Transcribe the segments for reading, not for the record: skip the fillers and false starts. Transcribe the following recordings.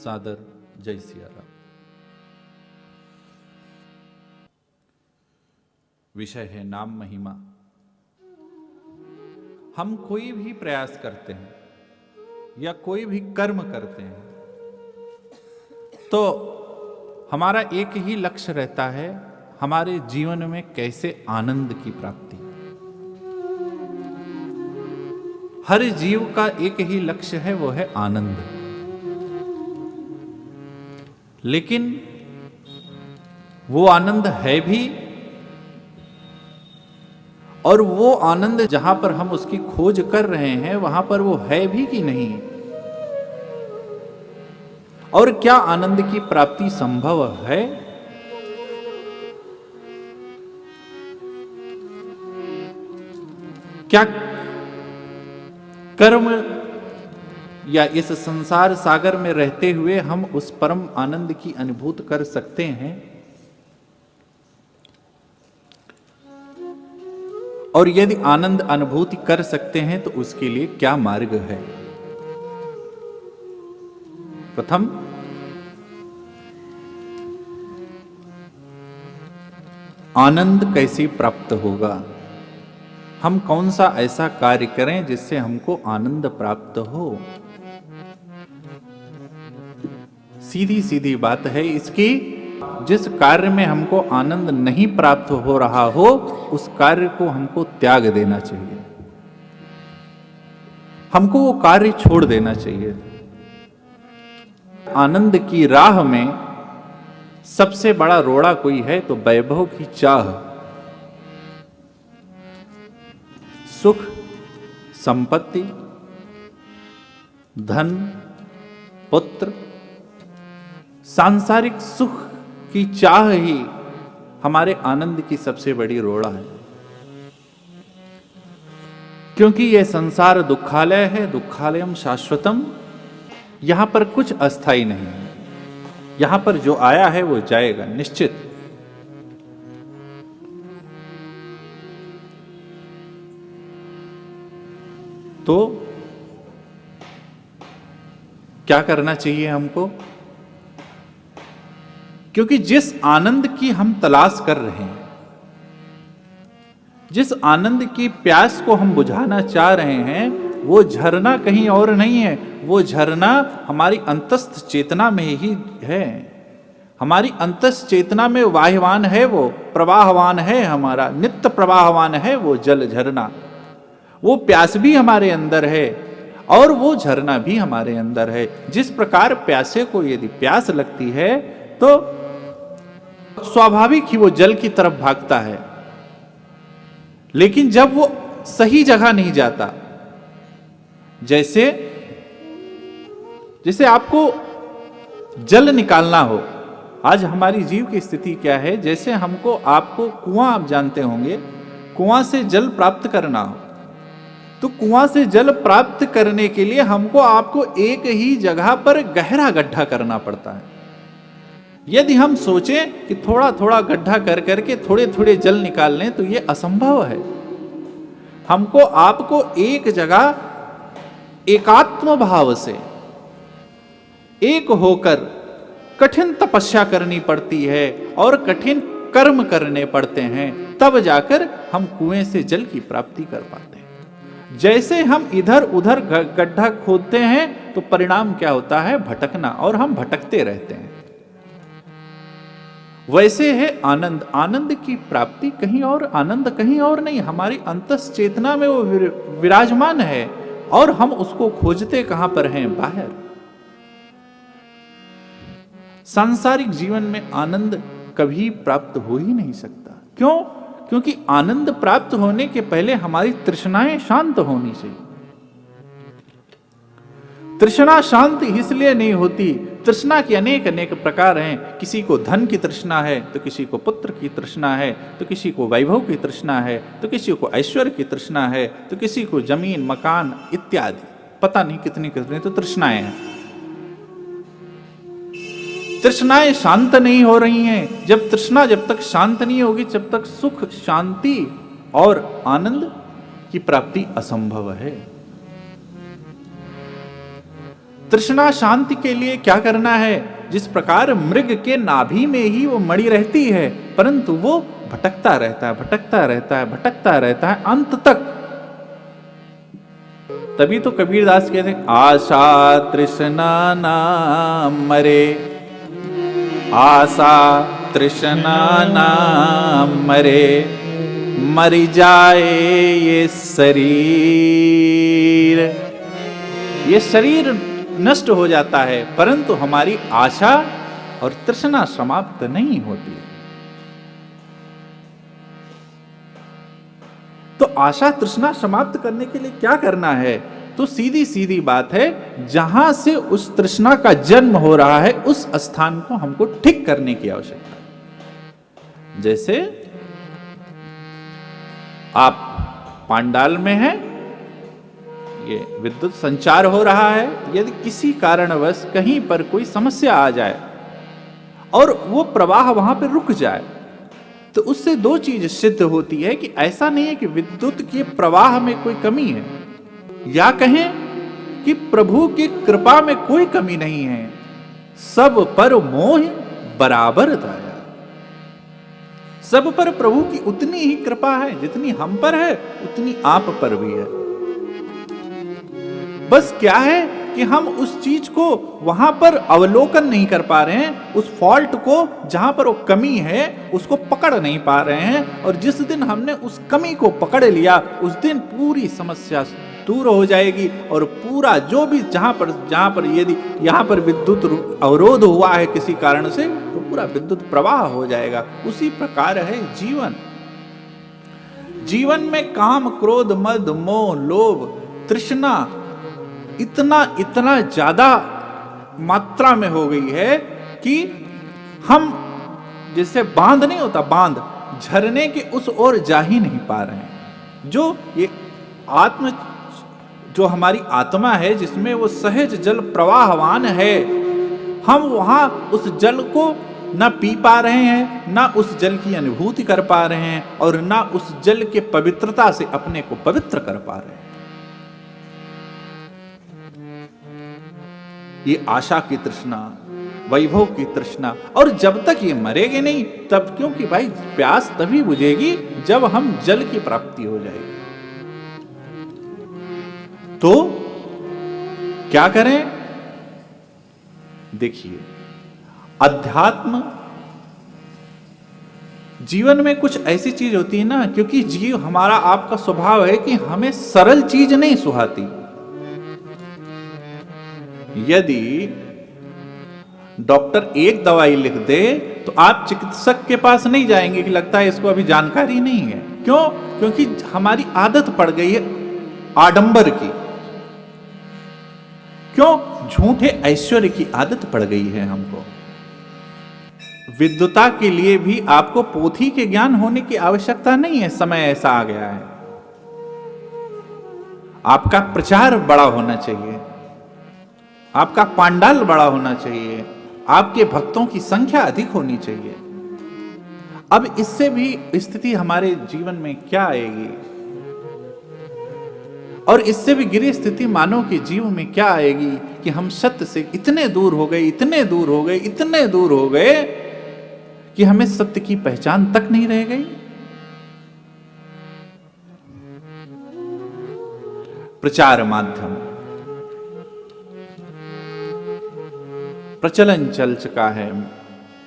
सादर जय सिया राम। विषय है नाम महिमा। हम कोई भी प्रयास करते हैं या कोई भी कर्म करते हैं तो हमारा एक ही लक्ष्य रहता है, हमारे जीवन में कैसे आनंद की प्राप्ति। हर जीव का एक ही लक्ष्य है, वो है आनंद। लेकिन वो आनंद है भी, और वो आनंद जहां पर हम उसकी खोज कर रहे हैं वहां पर वो है भी कि नहीं, और क्या आनंद की प्राप्ति संभव है। क्या कर्म या इस संसार सागर में रहते हुए हम उस परम आनंद की अनुभूति कर सकते हैं, और यदि आनंद अनुभूति कर सकते हैं तो उसके लिए क्या मार्ग है। प्रथम, आनंद कैसे प्राप्त होगा, हम कौन सा ऐसा कार्य करें जिससे हमको आनंद प्राप्त हो। सीधी सीधी बात है इसकी, जिस कार्य में हमको आनंद नहीं प्राप्त हो रहा हो उस कार्य को हमको त्याग देना चाहिए, हमको वो कार्य छोड़ देना चाहिए। आनंद की राह में सबसे बड़ा रोड़ा कोई है तो वैभव की चाह, सुख, संपत्ति, धन, पुत्र, सांसारिक सुख की चाह ही हमारे आनंद की सबसे बड़ी रोड़ा है। क्योंकि यह संसार दुखालय है, दुखालयम शाश्वतम। यहां पर कुछ अस्थाई नहीं है, यहां पर जो आया है वो जाएगा निश्चित। तो क्या करना चाहिए हमको, क्योंकि जिस आनंद की हम तलाश कर रहे हैं, जिस आनंद की प्यास को हम बुझाना चाह रहे हैं, वो झरना कहीं और नहीं है, वो झरना हमारी अंतस्थ चेतना में ही है। हमारी अंतस्थ चेतना में वाह्यवान है, वो प्रवाहवान है, हमारा नित्य प्रवाहवान है वो जल झरना। वो प्यास भी हमारे अंदर है और वो झरना भी हमारे अंदर है। जिस प्रकार प्यासे को यदि प्यास लगती है तो स्वाभाविक ही वो जल की तरफ भागता है, लेकिन जब वो सही जगह नहीं जाता, जैसे आपको जल निकालना हो। आज हमारी जीव की स्थिति क्या है, जैसे हमको आपको कुआं, आप जानते होंगे, कुआं से जल प्राप्त करना हो तो कुआं से जल प्राप्त करने के लिए हमको आपको एक ही जगह पर गहरा गड्ढा करना पड़ता है। यदि हम सोचें कि थोड़ा थोड़ा गड्ढा कर करके थोड़े थोड़े जल निकाल लें तो ये असंभव है। हमको आपको एक जगह एकात्म भाव से एक होकर कठिन तपस्या करनी पड़ती है और कठिन कर्म करने पड़ते हैं, तब जाकर हम कुएं से जल की प्राप्ति कर पाते हैं। जैसे हम इधर उधर गड्ढा खोदते हैं तो परिणाम क्या होता है, भटकना, और हम भटकते रहते हैं। वैसे है आनंद। आनंद की प्राप्ति कहीं और, आनंद कहीं और नहीं, हमारी अंतस चेतना में वो विराजमान है, और हम उसको खोजते कहां पर हैं, बाहर। सांसारिक जीवन में आनंद कभी प्राप्त हो ही नहीं सकता। क्यों? क्योंकि आनंद प्राप्त होने के पहले हमारी तृष्णाएं शांत होनी चाहिए। तृष्णा शांत इसलिए नहीं होती, तृष्णा के अनेक अनेक प्रकार हैं। किसी को धन की तृष्णा है तो किसी को पुत्र की तृष्णा है, तो किसी को वैभव की तृष्णा है, तो किसी को ऐश्वर्य की तृष्णा है, तो किसी को जमीन, मकान इत्यादि, पता नहीं कितनी कितनी तो तृष्णाएं हैं। तृष्णाएं शांत नहीं हो रही हैं। जब तृष्णा जब तक शांत नहीं होगी, जब तक सुख, शांति और आनंद की प्राप्ति असंभव है। तृष्णा शांति के लिए क्या करना है? जिस प्रकार मृग के नाभि में ही वो मणि रहती है, परंतु वो भटकता रहता है, भटकता रहता है, भटकता रहता है अंत तक। तभी तो कबीरदास कहते हैं, आशा तृष्णा ना मरे, आशा तृष्णा ना मरे, मर जाए ये शरीर। ये शरीर नष्ट हो जाता है, परंतु हमारी आशा और तृष्णा समाप्त नहीं होती। तो आशा तृष्णा समाप्त करने के लिए क्या करना है? तो सीधी सीधी बात है, जहां से उस तृष्णा का जन्म हो रहा है उस स्थान को हमको ठीक करने की आवश्यकता है। जैसे आप पांडाल में हैं, ये विद्युत संचार हो रहा है, यदि किसी कारणवश कहीं पर कोई समस्या आ जाए और वो प्रवाह वहां पर रुक जाए, तो उससे दो चीज सिद्ध होती है कि ऐसा नहीं है कि विद्युत के प्रवाह में कोई कमी है, या कहें कि प्रभु की कृपा में कोई कमी नहीं है। सब पर मोह बराबर दाया। सब पर प्रभु की उतनी ही कृपा है, जितनी हम पर है उतनी आप पर भी है। बस क्या है कि हम उस चीज को वहां पर अवलोकन नहीं कर पा रहे हैं, उस फॉल्ट को जहां पर वो कमी है उसको पकड़ नहीं पा रहे हैं। और जिस दिन हमने उस कमी को पकड़ लिया, उस दिन पूरी समस्या दूर हो जाएगी और पूरा जो भी जहां पर यदि यहां पर विद्युत अवरोध हुआ है किसी कारण से, तो पूरा विद्युत प्रवाह हो जाएगा। उसी प्रकार है जीवन। जीवन में काम, क्रोध, मद, मोह, लोभ, तृष्णा इतना ज्यादा मात्रा में हो गई है कि हम, जैसे बांध नहीं होता, बांध, झरने के उस ओर जा ही नहीं पा रहे हैं। जो हमारी आत्मा है, जिसमें वो सहज जल प्रवाहवान है, हम वहां उस जल को ना पी पा रहे हैं, ना उस जल की अनुभूति कर पा रहे हैं, और ना उस जल के पवित्रता से अपने को पवित्र कर पा रहे हैं। ये आशा की तृष्णा, वैभव की तृष्णा, और जब तक ये मरेंगे नहीं तब, क्योंकि भाई प्यास तभी बुझेगी जब हम जल की प्राप्ति हो जाएगी। तो क्या करें? देखिए, अध्यात्म जीवन में कुछ ऐसी चीज होती है ना, क्योंकि जीव हमारा आपका स्वभाव है कि हमें सरल चीज नहीं सुहाती। यदि डॉक्टर एक दवाई लिख दे तो आप चिकित्सक के पास नहीं जाएंगे कि लगता है इसको अभी जानकारी नहीं है। क्यों? क्योंकि हमारी आदत पड़ गई है आडंबर की। क्यों? झूठे ऐश्वर्य की आदत पड़ गई है हमको। विद्वता के लिए भी आपको पोथी के ज्ञान होने की आवश्यकता नहीं है। समय ऐसा आ गया है, आपका प्रचार बड़ा होना चाहिए, आपका पांडाल बड़ा होना चाहिए, आपके भक्तों की संख्या अधिक होनी चाहिए। अब इससे भी स्थिति हमारे जीवन में क्या आएगी, और इससे भी गिरी स्थिति मानव के जीवन में क्या आएगी कि हम सत्य से इतने दूर हो गए, इतने दूर हो गए, इतने दूर हो गए कि हमें सत्य की पहचान तक नहीं रह गई। प्रचार माध्यम प्रचलन चल चुका है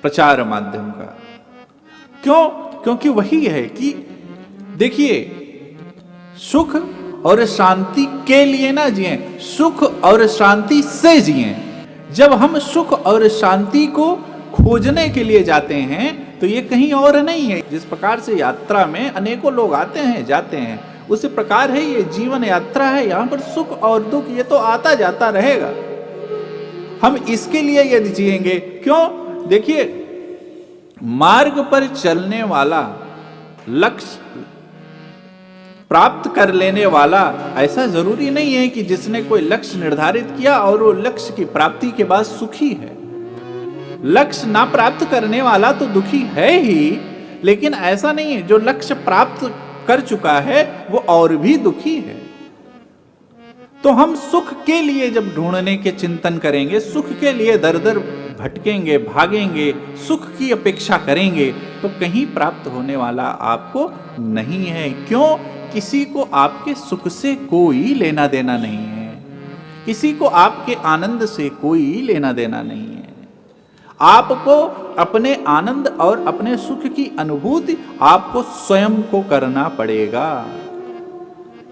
प्रचार माध्यम का। क्यों? क्योंकि वही है कि देखिए, सुख और शांति के लिए ना जिए, सुख और शांति से जिए। जब हम सुख और शांति को खोजने के लिए जाते हैं तो ये कहीं और नहीं है। जिस प्रकार से यात्रा में अनेकों लोग आते हैं जाते हैं, उसी प्रकार है ये जीवन यात्रा है। यहां पर सुख और दुख ये तो आता जाता रहेगा। हम इसके लिए यदि जिएंगे, क्यों? देखिए, मार्ग पर चलने वाला, लक्ष्य प्राप्त कर लेने वाला, ऐसा जरूरी नहीं है कि जिसने कोई लक्ष्य निर्धारित किया और वो लक्ष्य की प्राप्ति के बाद सुखी है। लक्ष्य ना प्राप्त करने वाला तो दुखी है ही, लेकिन ऐसा नहीं है जो लक्ष्य प्राप्त कर चुका है वो और भी दुखी है। तो हम सुख के लिए जब ढूंढने के चिंतन करेंगे, सुख के लिए दर दर भटकेंगे, भागेंगे, सुख की अपेक्षा करेंगे, तो कहीं प्राप्त होने वाला आपको नहीं है। क्यों? किसी को आपके सुख से कोई लेना देना नहीं है, किसी को आपके आनंद से कोई लेना देना नहीं है। आपको अपने आनंद और अपने सुख की अनुभूति आपको स्वयं को करना पड़ेगा।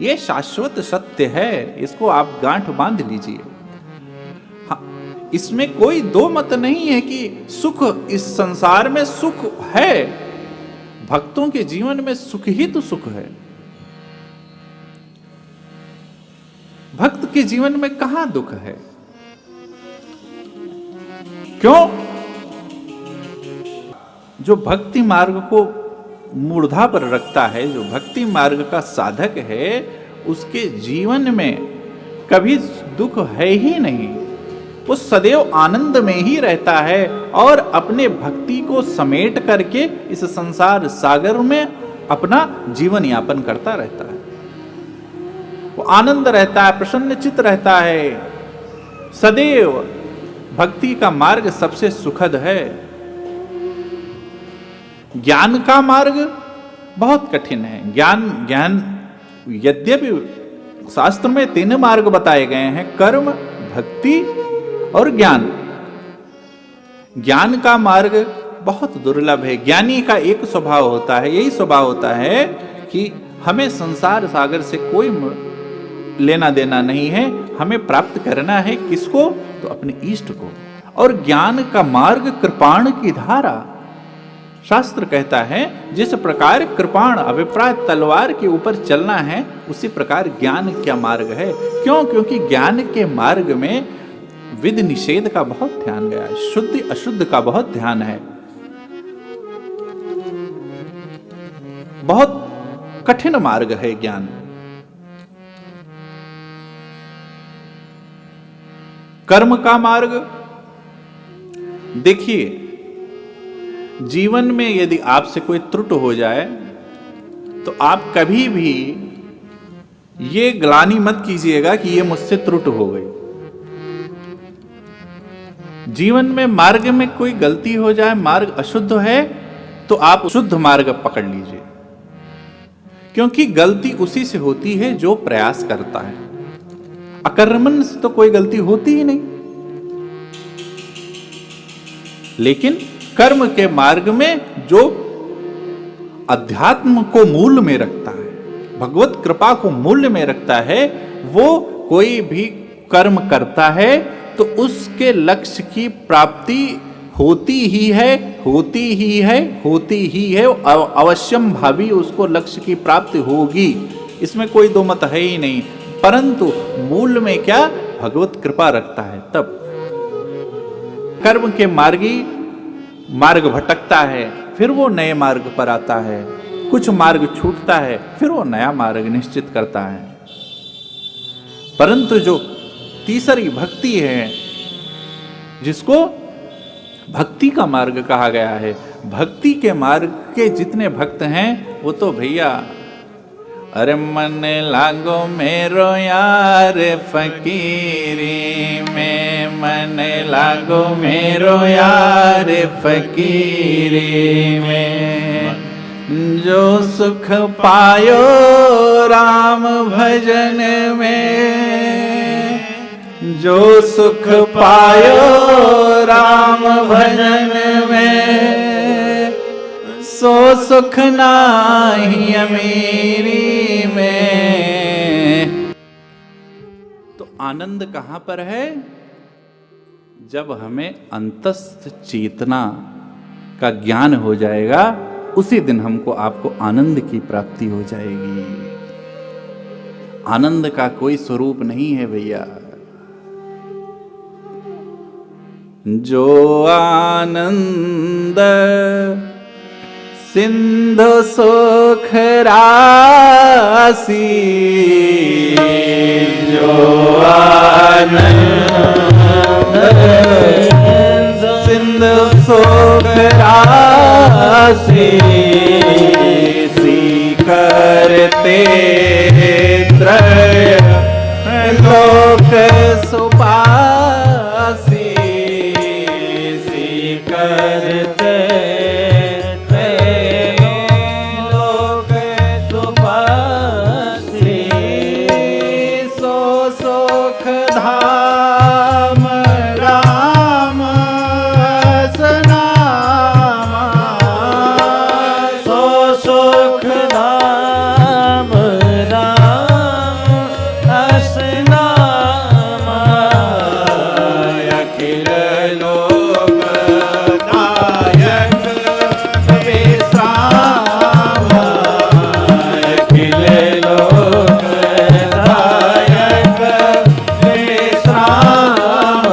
यह शाश्वत सत्य है, इसको आप गांठ बांध लीजिए। हाँ, इसमें कोई दो मत नहीं है कि सुख, इस संसार में सुख है, भक्तों के जीवन में सुख ही तो सुख है। भक्त के जीवन में कहां दुख है? क्यों? जो भक्ति मार्ग को मूर्धा पर रखता है, जो भक्ति मार्ग का साधक है, उसके जीवन में कभी दुख है ही नहीं। वो सदैव आनंद में ही रहता है और अपने भक्ति को समेट करके इस संसार सागर में अपना जीवन यापन करता रहता है। वो आनंद रहता है, प्रसन्नचित्त रहता है। सदैव भक्ति का मार्ग सबसे सुखद है। ज्ञान का मार्ग बहुत कठिन है। ज्ञान यद्यपि शास्त्र में 3 मार्ग बताए गए हैं, कर्म, भक्ति और ज्ञान। ज्ञान का मार्ग बहुत दुर्लभ है। ज्ञानी का एक स्वभाव होता है, यही स्वभाव होता है कि हमें संसार सागर से कोई लेना देना नहीं है, हमें प्राप्त करना है किसको? तो अपने इष्ट को। और ज्ञान का मार्ग कृपाण की धारा। शास्त्र कहता है जिस प्रकार कृपाण अभिप्राय तलवार के ऊपर चलना है, उसी प्रकार ज्ञान का मार्ग है। क्यों? क्योंकि ज्ञान के मार्ग में विधि निषेध का बहुत ध्यान गया है, शुद्ध अशुद्ध का बहुत ध्यान है। बहुत कठिन मार्ग है ज्ञान। कर्म का मार्ग, देखिए, जीवन में यदि आपसे कोई त्रुटि हो जाए तो आप कभी भी ये ग्लानि मत कीजिएगा कि ये मुझसे त्रुटि हो गई। जीवन में मार्ग में कोई गलती हो जाए, मार्ग अशुद्ध है, तो आप शुद्ध मार्ग पकड़ लीजिए। क्योंकि गलती उसी से होती है जो प्रयास करता है। अकर्मण से तो कोई गलती होती ही नहीं। लेकिन कर्म के मार्ग में जो अध्यात्म को मूल में रखता है, भगवत कृपा को मूल्य में रखता है, वो कोई भी कर्म करता है तो उसके लक्ष्य की प्राप्ति होती ही है, होती ही है, होती ही है। अवश्यम भावी उसको लक्ष्य की प्राप्ति होगी, इसमें कोई दो मत है ही नहीं। परंतु मूल में क्या? भगवत कृपा रखता है। तब कर्म के मार्गी मार्ग भटकता है, फिर वो नए मार्ग पर आता है। कुछ मार्ग छूटता है, फिर वो नया मार्ग निश्चित करता है। परंतु जो तीसरी भक्ति है, जिसको भक्ति का मार्ग कहा गया है, भक्ति के मार्ग के जितने भक्त हैं वो तो भैया, अरे मन लागो मेरो यार फकीरी में, मन लागो मेरो यार फकीरी में, जो सुख पायो राम भजन में, जो सुख पायो राम भजन में, सो सुख नाही अमीरी में। तो आनंद कहां पर है? जब हमें अंतस्थ चेतना का ज्ञान हो जाएगा, उसी दिन हमको आपको आनंद की प्राप्ति हो जाएगी। आनंद का कोई स्वरूप नहीं है भैया। जो आनंद सिंधु सुख राशि, जो आनंद सिंधु सुख राशि, सी करते त्रय लो सुपासी करते लोक सुपासी सो सुख धाम राम सनामा सो सुख धाम राम असनामा अखिल लोक नायक विश्राम अखिल लोक नायक विश्राम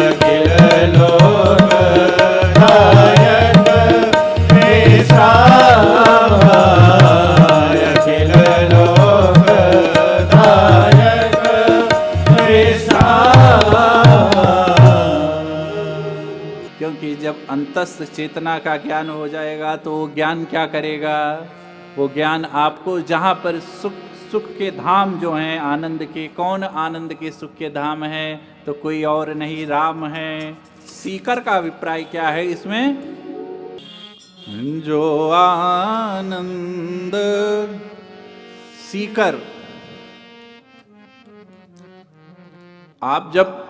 अखिल लोक नायक विश्राम अखिल लोक नायक विश्राम। क्योंकि जब अंतस्थ चेतना का ज्ञान हो जाएगा तो वो ज्ञान क्या करेगा? वो ज्ञान आपको जहाँ पर सुख सुख के धाम जो हैं आनंद के, कौन आनंद के सुख के धाम है? तो कोई और नहीं, राम है। सीकर का अभिप्राय क्या है इसमें? जो आनंद सीकर, आप जब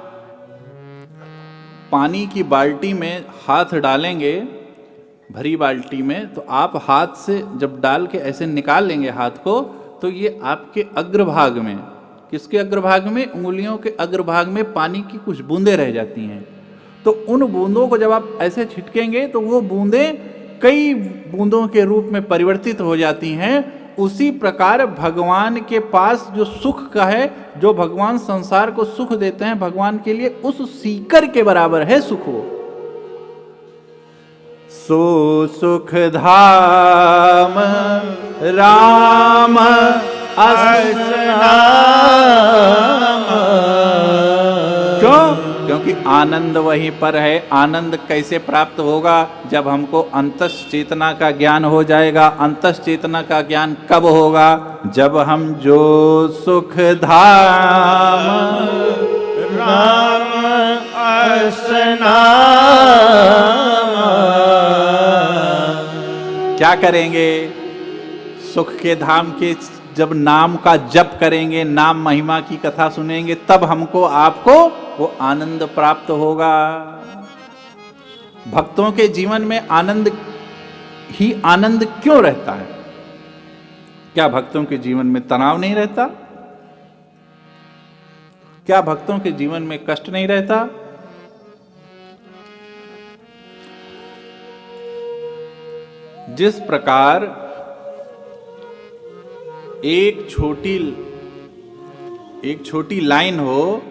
पानी की बाल्टी में हाथ डालेंगे, भरी बाल्टी में, तो आप हाथ से जब डाल के ऐसे निकाल लेंगे हाथ को, तो ये आपके अग्रभाग में, किसके अग्रभाग में? उंगलियों के अग्रभाग में पानी की कुछ बूंदें रह जाती हैं। तो उन बूंदों को जब आप ऐसे छिटकेंगे तो वो बूंदें कई बूंदों के रूप में परिवर्तित हो जाती हैं। उसी प्रकार भगवान के पास जो सुख का है, जो भगवान संसार को सुख देते हैं, भगवान के लिए उस सीकर के बराबर है सुख। वो सो सुख धाम राम असनाम। क्यों? क्योंकि आनंद वहीं पर है। आनंद कैसे प्राप्त होगा? जब हमको अंतस चेतना का ज्ञान हो जाएगा। अंतस चेतना का ज्ञान कब होगा? जब हम जो सुख धाम राम असनाम क्या करेंगे? सुख के धाम के जब नाम का जप करेंगे, नाम महिमा की कथा सुनेंगे, तब हमको आपको वो आनंद प्राप्त होगा। भक्तों के जीवन में आनंद ही आनंद क्यों रहता है? क्या भक्तों के जीवन में तनाव नहीं रहता? क्या भक्तों के जीवन में कष्ट नहीं रहता? जिस प्रकार एक छोटी लाइन हो,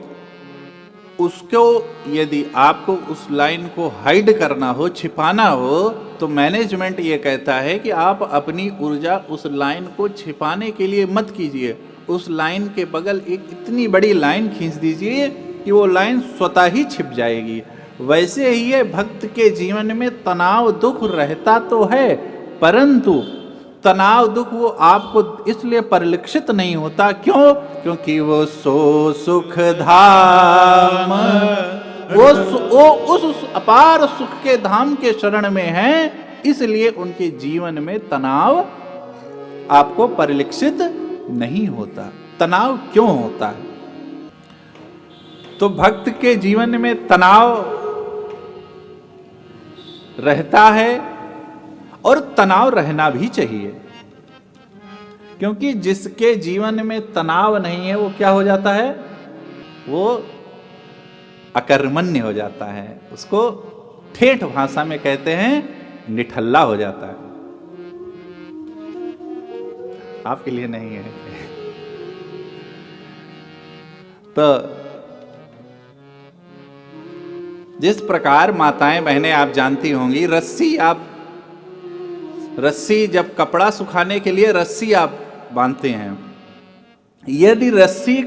उसको यदि आपको उस लाइन को हाइड करना हो, छिपाना हो, तो मैनेजमेंट ये कहता है कि आप अपनी ऊर्जा उस लाइन को छिपाने के लिए मत कीजिए। उस लाइन के बगल एक इतनी बड़ी लाइन खींच दीजिए कि वो लाइन स्वतः ही छिप जाएगी। वैसे ही ये भक्त के जीवन में तनाव दुख रहता तो है, परंतु तनाव दुख वो आपको इसलिए परिलक्षित नहीं होता। क्यों? क्योंकि वो सो सुख धाम, वो उस अपार सुख के धाम के शरण में है, इसलिए उनके जीवन में तनाव आपको परिलक्षित नहीं होता। तनाव क्यों होता है? तो भक्त के जीवन में तनाव रहता है और तनाव रहना भी चाहिए, क्योंकि जिसके जीवन में तनाव नहीं है वो क्या हो जाता है? वो अकर्मण्य हो जाता है। उसको ठेठ भाषा में कहते हैं निठल्ला हो जाता है। आपके लिए नहीं है। तो जिस प्रकार माताएं बहनें आप जानती होंगी, रस्सी जब कपड़ा सुखाने के लिए रस्सी आप बांधते हैं, यदि रस्सी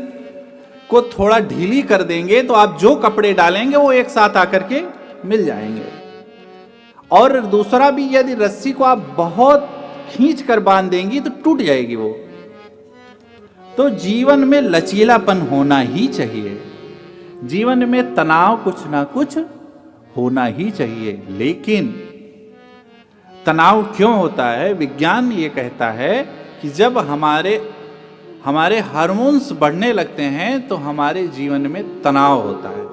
को थोड़ा ढीली कर देंगे तो आप जो कपड़े डालेंगे वो एक साथ आकर के मिल जाएंगे। और दूसरा भी, यदि रस्सी को आप बहुत खींच कर बांध देंगी तो टूट जाएगी वो। तो जीवन में लचीलापन होना ही चाहिए, जीवन में तनाव कुछ ना कुछ होना ही चाहिए। लेकिन तनाव क्यों होता है? विज्ञान ये कहता है कि जब हमारे हार्मोन्स बढ़ने लगते हैं तो हमारे जीवन में तनाव होता है।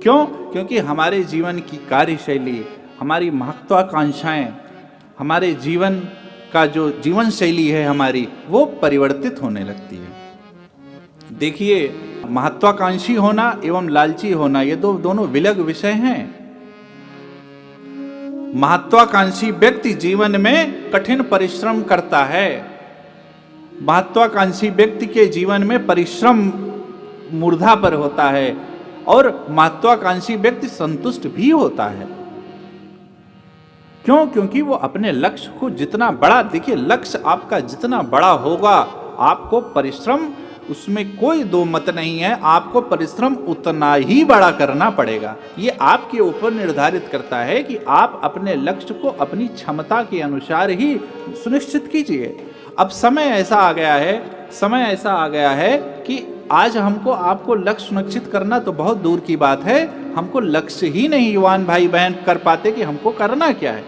क्यों? क्योंकि हमारे जीवन की कार्यशैली, हमारी महत्वाकांक्षाएं, हमारे जीवन का जो जीवन शैली है हमारी, वो परिवर्तित होने लगती है। देखिए, महत्वाकांक्षी होना एवं लालची होना ये दोनों विलग विषय हैं। महत्वाकांक्षी व्यक्ति जीवन में कठिन परिश्रम करता है। महत्वाकांक्षी व्यक्ति के जीवन में परिश्रम मूर्धा पर होता है और महत्वाकांक्षी व्यक्ति संतुष्ट भी होता है। क्यों? क्योंकि वो अपने लक्ष्य को जितना बड़ा, देखिए लक्ष्य आपका जितना बड़ा होगा, आपको परिश्रम, उसमें कोई दो मत नहीं है, आपको परिश्रम उतना ही बड़ा करना पड़ेगा। ये आपके ऊपर निर्धारित करता है कि आप अपने लक्ष्य को अपनी क्षमता के अनुसार ही सुनिश्चित कीजिए। अब समय ऐसा आ गया है कि आज हमको आपको लक्ष्य सुनिश्चित करना तो बहुत दूर की बात है, हमको लक्ष्य ही नहीं युवान भाई बहन कर पाते कि हमको करना क्या है।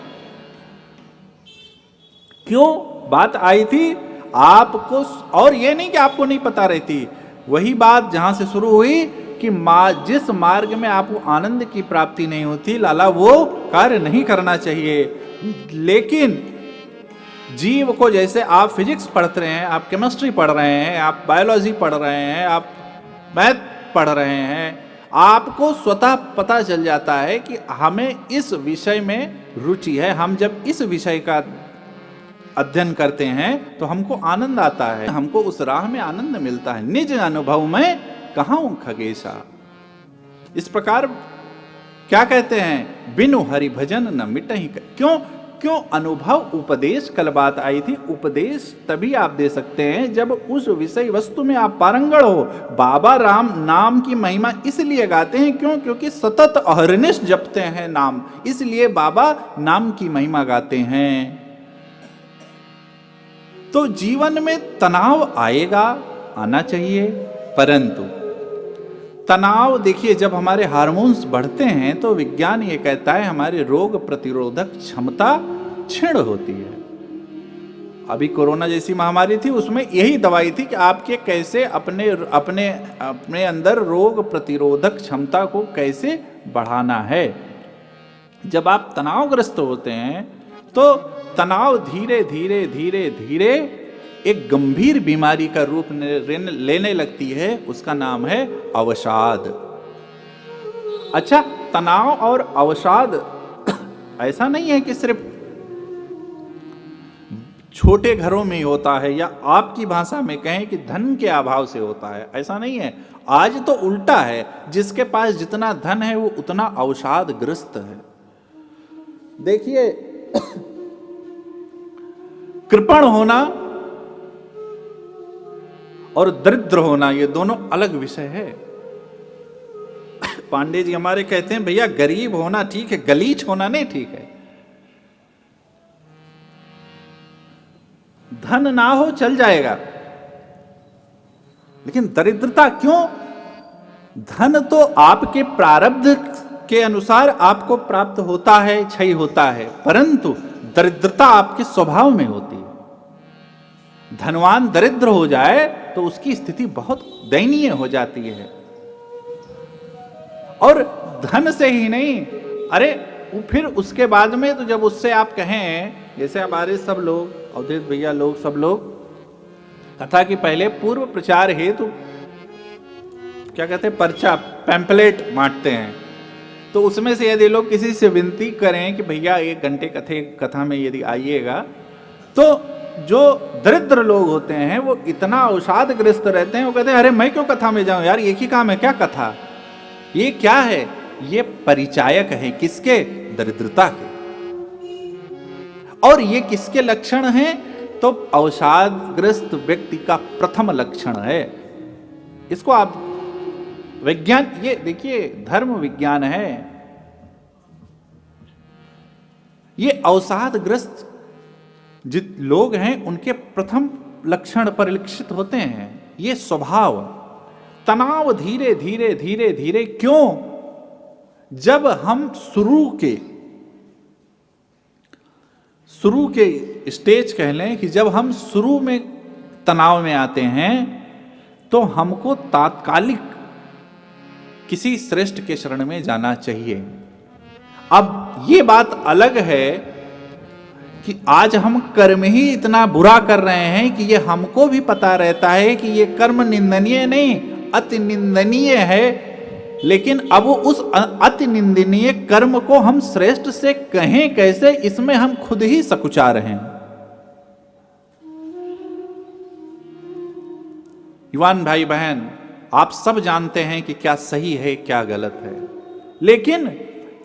क्यों बात आई थी आपको, और ये नहीं कि आपको नहीं पता रहती, वही बात जहां से शुरू हुई कि जिस मार्ग में आपको आनंद की प्राप्ति नहीं होती, लाला वो कार्य नहीं करना चाहिए। लेकिन जीव को, जैसे आप फिजिक्स पढ़ते हैं, आप केमिस्ट्री पढ़ रहे हैं, आप बायोलॉजी पढ़ रहे हैं, आप मैथ पढ़ रहे हैं, आपको स्वतः पता चल जाता है कि हमें इस विषय में रुचि है। हम जब इस विषय का अध्ययन करते हैं तो हमको आनंद आता है, हमको उस राह में आनंद मिलता है। निज अनुभव में कहां खगेशा। इस प्रकार क्या कहते हैं, बिनु हरि भजन न मिटहि। क्यों? अनुभव, उपदेश, कल बात आई थी, उपदेश तभी आप दे सकते हैं जब उस विषय वस्तु में आप पारंगत हो। बाबा राम नाम की महिमा इसलिए गाते हैं, क्यों? क्योंकि सतत अहर्निश जपते हैं नाम, इसलिए बाबा नाम की महिमा गाते हैं। तो जीवन में तनाव आएगा, आना चाहिए, परंतु तनाव, देखिए जब हमारे हार्मोन्स बढ़ते हैं तो विज्ञान ये कहता है हमारी रोग प्रतिरोधक क्षमता क्षीण होती है। अभी कोरोना जैसी महामारी थी, उसमें यही दवाई थी कि आपके कैसे अपने अंदर रोग प्रतिरोधक क्षमता को कैसे बढ़ाना है। जब आप तनावग्रस्त होते हैं तो तनाव धीरे धीरे एक गंभीर बीमारी का रूप लेने लगती है, उसका नाम है अवसाद। अच्छा, तनाव और अवसाद ऐसा नहीं है कि सिर्फ छोटे घरों में ही होता है, या आपकी भाषा में कहें कि धन के अभाव से होता है, ऐसा नहीं है। आज तो उल्टा है, जिसके पास जितना धन है वो उतना अवसादग्रस्त है। देखिए, कृपण होना और दरिद्र होना ये दोनों अलग विषय है। पांडे जी हमारे कहते हैं, भैया गरीब होना ठीक है, गलीच होना नहीं ठीक है। धन ना हो चल जाएगा, लेकिन दरिद्रता क्यों? धन तो आपके प्रारब्ध के अनुसार आपको प्राप्त होता है, क्षय होता है, परंतु दरिद्रता आपके स्वभाव में होती है। धनवान दरिद्र हो जाए तो उसकी स्थिति बहुत दयनीय हो जाती है। और धन से ही नहीं, अरे फिर उसके बाद में तो जब उससे आप कहें, जैसे हमारे सब लोग, अवधेश भैया लोग, सब लोग कथा कि पहले पूर्व प्रचार हेतु क्या कहते हैं, पर्चा, पैम्पलेट बांटते हैं। तो उसमें से यदि लोग किसी से विनती करें कि भैया 1 घंटे कथा में यदि आइएगा, तो जो दरिद्र लोग होते हैं वो इतना अवसादग्रस्त रहते हैं, वो कहते हैं अरे मैं क्यों कथा में जाऊं यार, एक ही काम है क्या कथा, ये क्या है? ये परिचायक है किसके? दरिद्रता के। और ये किसके लक्षण हैं? तो अवसादग्रस्त व्यक्ति का प्रथम लक्षण है। इसको आप विज्ञान, ये देखिए धर्म विज्ञान है, ये अवसादग्रस्त जित लोग हैं उनके प्रथम लक्षण परिलक्षित होते हैं, ये स्वभाव। तनाव धीरे धीरे धीरे धीरे क्यों? जब हम शुरू के स्टेज कह लें कि जब हम शुरू में तनाव में आते हैं तो हमको तात्कालिक किसी श्रेष्ठ के शरण में जाना चाहिए। अब ये बात अलग है कि आज हम कर्म ही इतना बुरा कर रहे हैं कि ये हमको भी पता रहता है कि ये कर्म निंदनीय नहीं, अति निंदनीय है, लेकिन अब उस अति निंदनीय कर्म को हम श्रेष्ठ से कहें कैसे, इसमें हम खुद ही सकुचा रहे हैं। युवान भाई बहन, आप सब जानते हैं कि क्या सही है क्या गलत है, लेकिन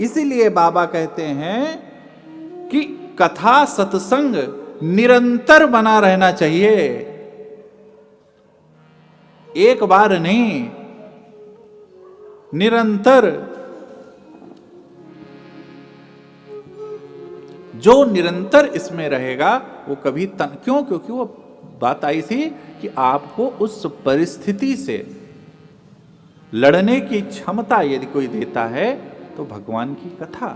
इसीलिए बाबा कहते हैं कि कथा सत्संग निरंतर बना रहना चाहिए, एक बार नहीं, निरंतर। जो निरंतर इसमें रहेगा वो कभी क्यों? क्योंकि वो बात आई थी कि आपको उस परिस्थिति से लड़ने की क्षमता यदि कोई देता है तो भगवान की कथा।